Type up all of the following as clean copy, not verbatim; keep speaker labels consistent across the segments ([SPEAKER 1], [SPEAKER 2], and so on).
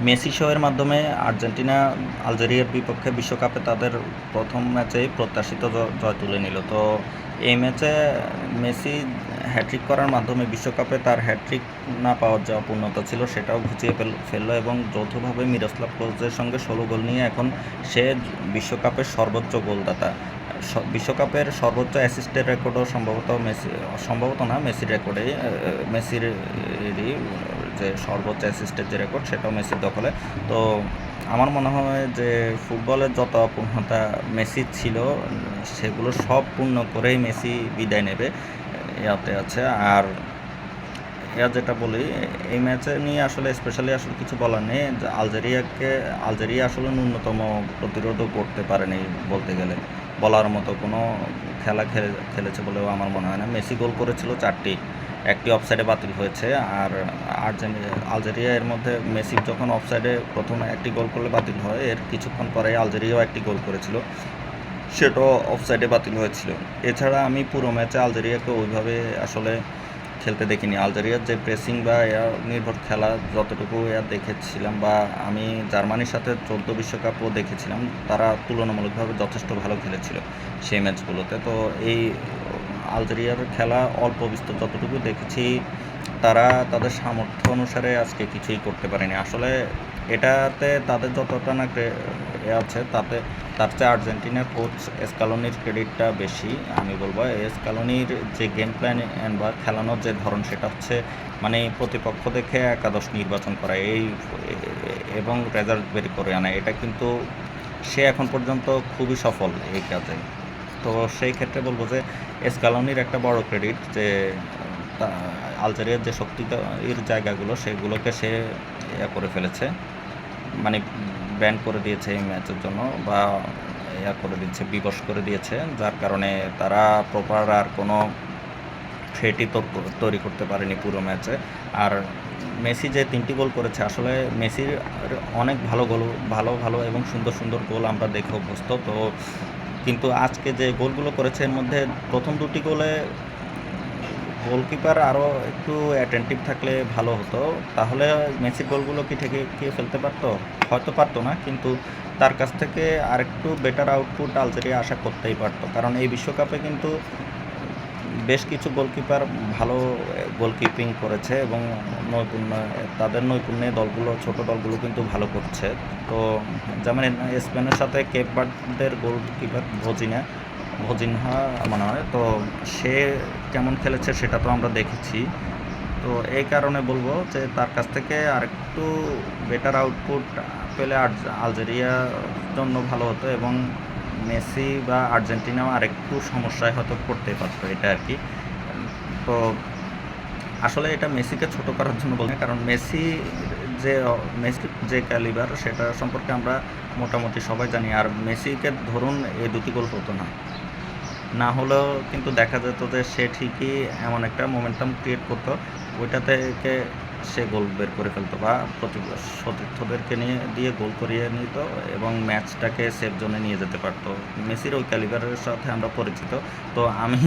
[SPEAKER 1] Messi শোয়ের মাধ্যমে Argentina আলজেরিয়ার বিপক্ষে বিশ্বকাপে তাদের প্রথম ম্যাচেই প্রত্যাশিত জয় তুলে নিল। তো এই ম্যাচে মেসি হ্যাট্রিক করার মাধ্যমে বিশ্বকাপে তার হ্যাট্রিক না পাওয়ার যে অপূর্ণতা ছিল সেটাও ঘুচিয়ে ফেললো এবং যৌথভাবে মিরোস্লাভ ক্লোজের সঙ্গে 16 গোল নিয়ে এখন সে বিশ্বকাপের সর্বোচ্চ গোলদাতা। বিশ্বকাপের সর্বোচ্চ অ্যাসিস্টের রেকর্ডও সম্ভবত না মেসির রেকর্ডে, মেসির যে সর্বোচ্চ অ্যাসিস্টের যে রেকর্ড সেটাও মেসির দখলে। তো আমার মনে হয় যে ফুটবলের যত অপূর্ণতা মেসির ছিল সেগুলো সব পূর্ণ করেই মেসি বিদায় নেবে ইয়াতে আছে। আর যেটা বলি এই ম্যাচে নিয়ে আসলে স্পেশালি আসলে কিছু বলার নেই। আলজেরিয়া আসলে ন্যূনতম প্রতিরোধও করতে পারেনি বলতে গেলে, বলার মতো কোনো খেলা খেলেছে বলেও আমার মনে হয় না। মেসি গোল করেছিল 4টি, একটি অফসাইডে বাতিল হয়েছে। আর আলজেরিয়া এর মধ্যে মেসি যখন অফসাইডে প্রথমে একটি গোল করলে বাতিল হয়, এর কিছুক্ষণ পরে আলজেরিয়াও একটি গোল করেছিল, সেটাও অফসাইডে বাতিল হয়েছিল। এছাড়া আমি পুরো ম্যাচে আলজেরিয়াকে ওইভাবে আসলে খেলতে দেখিনি। আলজেরিয়ার যে প্রেসিং বা এয়ার নির্ভর খেলা যতটুকু দেখেছিলাম, বা আমি জার্মানির সাথে 14 বিশ্বকাপও দেখেছিলাম, তারা তুলনামূলকভাবে যথেষ্ট ভালো খেলেছিল সেই ম্যাচগুলোতে। তো এই আলজেরিয়ার খেলা অল্প বিস্তর যতটুকু দেখেছি, তারা তাদের সামর্থ্য অনুসারে আজকে কিছুই করতে পারেনি আসলে। এটাতে তাদের যতটা না আছে, তার চেয়ে আর্জেন্টিনার কোচ স্কালোনির ক্রেডিটটা বেশি আমি বলবো। স্কালোনির যে গেম প্ল্যান বা খেলানোর যে ধরন সেটা হচ্ছে মানে প্রতিপক্ষ দেখে একাদশ নির্বাচন করা এবং রেজাল্ট বের করে আনা। এটা কিন্তু সে এখন পর্যন্ত খুবই সফল এই কাজে। তো সেই ক্ষেত্রে বলবো যে স্কালোনির একটা বড় ক্রেডিট যে আলজেরিয়ার যে শক্তির জায়গাগুলো সেগুলোকে সে করে ফেলেছে, মানে ব্যান করে দিয়েছে এই ম্যাচের জন্য, বা করে দিচ্ছে, বিবশ করে দিয়েছে, যার কারণে তারা প্রপার আর কোনো থ্রেটই তৈরি করতে পারেনি পুরো ম্যাচে। আর মেসি যে 3টি গোল করেছে, আসলে মেসির অনেক ভালো এবং সুন্দর গোল আমরা দেখে অভ্যস্ত। তো কিন্তু আজকে যে গোলগুলো করেছে এর মধ্যে প্রথম 2টি গোলে গোলকিপার আরও একটু অ্যাটেন্টিভ থাকলে ভালো হতো, তাহলে মেসির গোলগুলো কি ঠেকিয়ে ফেলতে পারতো? হয়তো পারতো না, কিন্তু তার কাছ থেকে আরেকটু বেটার আউটপুট আলজেরিয়া আশা করতেই পারতো। কারণ এই বিশ্বকাপে কিন্তু বেশ কিছু গোলকিপার ভালো গোলকিপিং করেছে এবং তাদের নৈপুণ্যে ছোট দলগুলো কিন্তু ভালো করছে। তো যেমন স্পেনের সাথে কেপ ভার্দের গোলকিপার ভজিনহা মনে হয়, তো সে কেমন খেলেছে সেটা তো আমরা দেখেছি। তো এই কারণে বলবো যে তার কাছ থেকে আরেকটু বেটার আউটপুট পেলে আলজেরিয়ার জন্য ভালো হতো এবং মেসি বা আর্জেন্টিনাও আরেকটু সমস্যায় হয়তো পড়তে পারতো, এটা আর কি। তো আসলে এটা মেসিকে ছোট করার জন্য বলি না, কারণ মেসির যে ক্যালিবার সেটা সম্পর্কে আমরা মোটামুটি সবাই জানি। আর মেসিকে ধরুন এই 2টি গোল হতো না হলেও কিন্তু দেখা যেত যে সে ঠিকই এমন একটা মোমেন্টাম ক্রিয়েট করতো, ওইটা থেকে সে গোল বের করে ফেলতো বা সতীর্থদেরকে দিয়ে গোল করিয়ে নিত এবং ম্যাচটাকে সেফ জোনে নিয়ে যেতে পারতো। মেসির ওই ক্যালিবারের সাথে আমরা পরিচিত। তো আমি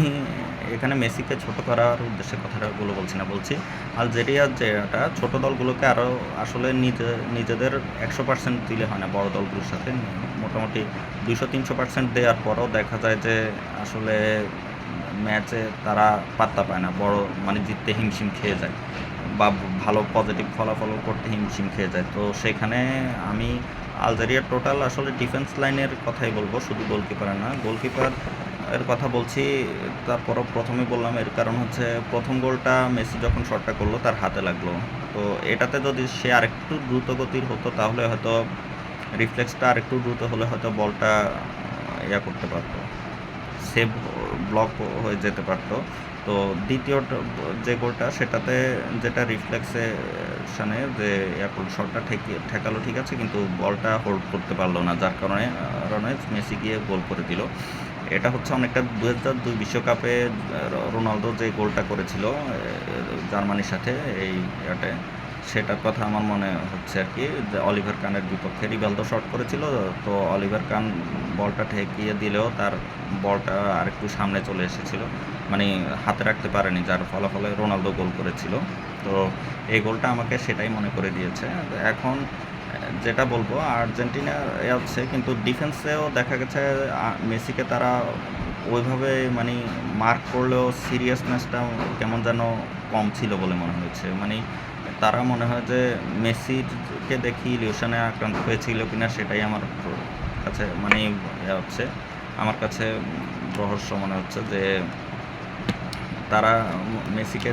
[SPEAKER 1] এখানে মেসিকে ছোট করার উদ্দেশ্যে কথাগুলো বলছি না, বলছি আলজেরিয়ার যে এটা ছোটো দলগুলোকে আরও আসলে নিজেদের 100% দিলে হয় না, বড় দলগুলোর সাথে মোটামুটি 200-300% দেওয়ার পরও দেখা যায় যে আসলে ম্যাচে তারা পাত্তা পায় না, মানে জিততে হিমশিম খেয়ে যায় বা ভালো পজিটিভ ফলাফল করতে হিমশিম খেয়ে যায়। তো সেখানে আমি আলজেরিয়ার টোটাল আসলে ডিফেন্স লাইনের কথাই বলবো, শুধু গোলকিপারের না। গোলকিপার এর কথা বলছি, তারপরও প্রথমে বললাম এর কারণ হচ্ছে প্রথম গোলটা মেসি যখন শটটা করলো তার হাতে লাগলো। তো এটাতে যদি সে আরেকটু দ্রুত গতির হতো তাহলে হয়তো রিফ্লেক্সটা আরেকটু দ্রুত হলে হয়তো বলটা করতে পারতো, সেভ ব্লক হয়ে যেতে পারতো। তো দ্বিতীয় যে গোলটা সেটাতে যেটা রিফ্লেক্সেশনে যে শটটা ঠেকালো ঠিক আছে, কিন্তু বলটা হোল্ড করতে পারলো না, যার কারণে মেসি গিয়ে গোল করে দিল। এটা হচ্ছে অনেকটা 2002 বিশ্বকাপে রোনালদো যে গোলটা করেছিল জার্মানির সাথে এই সেটার কথা আমার মনে হচ্ছে আর কি। অলিভার কানের বিপক্ষে রিভালদো শট করেছিল, তো অলিভার কান বলটা ঠেকিয়ে দিলেও তার বলটা আরেকটু সামনে চলে এসেছিল, মানে হাতে রাখতে পারেনি, যার ফলাফলে রোনালদো গোল করেছিল। তো এই গোলটা আমাকে সেটাই মনে করে দিয়েছে। এখন যেটা বলবো আর্জেন্টিনা আছে, কিন্তু ডিফেন্সেও দেখা গেছে মেসিকে তারা ওইভাবে মানে মার্ক করলেও সিরিয়াসনেসটা কেমন যেন কম ছিল বলে মনে হয়েছে। মানে তারা মনে হয় যে মেসিকে দেখি ইলিউশনে আক্রান্ত হয়েছিল কিনা, সেটাই আমার কাছে মানে হচ্ছে, আমার কাছে রহস্য মনে হচ্ছে যে তারা মেসিকে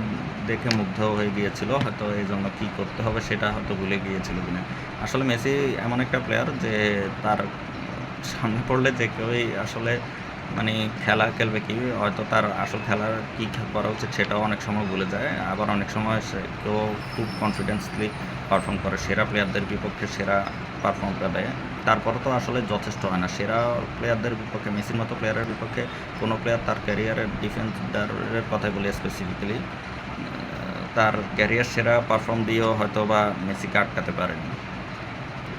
[SPEAKER 1] দেখে মুগ্ধ হয়ে গিয়েছিল, হয়তো এই জন্য কী করতে হবে সেটা হয়তো ভুলে গিয়েছিল কিনা। আসলে মেসি এমন একটা প্লেয়ার যে তার সামনে পড়লে যে কেউই আসলে মানে খেলা খেলবে কি, হয়তো তার আসল খেলার কী করা উচিত সেটাও অনেক সময় ভুলে যায়। আবার অনেক সময় সে কেউ খুব কনফিডেন্সলি পারফর্ম করে, সেরা প্লেয়ারদের বিপক্ষে সেরা পারফর্মটা দেয়। তারপরে তো আসলে যথেষ্ট হয় না সেরা প্লেয়ারদের বিপক্ষে। মেসির মতো প্লেয়ারের বিপক্ষে কোনো প্লেয়ার তার ক্যারিয়ারের ডিফেন্ডারের কথাই বলি স্পেসিফিক্যালি, তার ক্যারিয়ার সেরা পারফর্ম দিয়েও হয়তো বা মেসিকে আটকাতে পারেনি।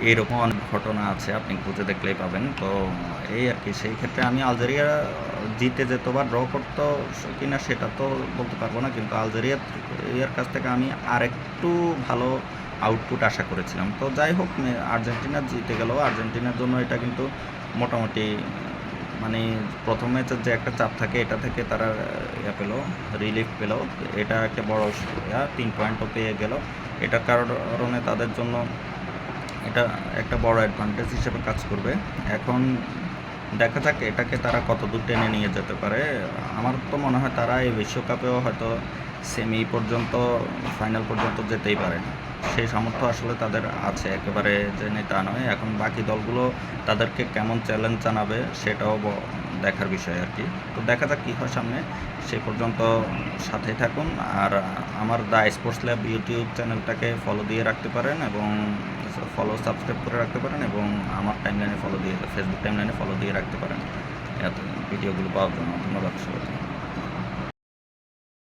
[SPEAKER 1] এরকম অনেক ঘটনা আছে, আপনি খুঁজে দেখলেই পাবেন। তো এই আর কি, সেই ক্ষেত্রে আমি আলজেরিয়া জিতে যেত বা ড্র করতো কিনা সেটা তো বলতে পারবো না, কিন্তু আলজেরিয়ার কাছ থেকে আমি আরেকটু ভালো আউটপুট আশা করেছিলাম। তো যাই হোক, আর্জেন্টিনা জিতে গেল। আর্জেন্টিনার জন্য এটা কিন্তু মোটামুটি মানে প্রথম ম্যাচের যে একটা চাপ থাকে এটা থেকে তারা পেলো, রিলিফ পেলো। এটা একটা বড় 3 পয়েন্টও পেয়ে গেল। এটার কারণে তাদের জন্য এটা একটা বড় অ্যাডভান্টেজ হিসেবে কাজ করবে। এখন দেখা যাক এটাকে তারা কতদূর টেনে নিয়ে যেতে পারে। আমার তো মনে হয় তারা এই বিশ্বকাপেও হয়তো সেমি পর্যন্ত, ফাইনাল পর্যন্ত যেতেই পারে। সেই সামর্থ্য আসলে তাদের আছে, একেবারে যে নেই তা নয়। এখন বাকি দলগুলো তাদেরকে কেমন চ্যালেঞ্জ জানাবে সেটাও দেখার বিষয় আর কি। তো দেখা যাক কী হয় সামনে। সেই পর্যন্ত সাথেই থাকুন। আর আমার দ্য স্পোর্টস ল্যাব ইউটিউব চ্যানেলটাকে ফলো দিয়ে রাখতে পারেন এবং সাবস্ক্রাইব করে রাখতে পারেন, এবং আমার টাইমলাইনে ফলো দিয়ে, ফেসবুক টাইমলাইনে ফলো দিয়ে রাখতে পারেন ভিডিওগুলো পাওয়ার জন্য। ধন্যবাদ সবাইকে।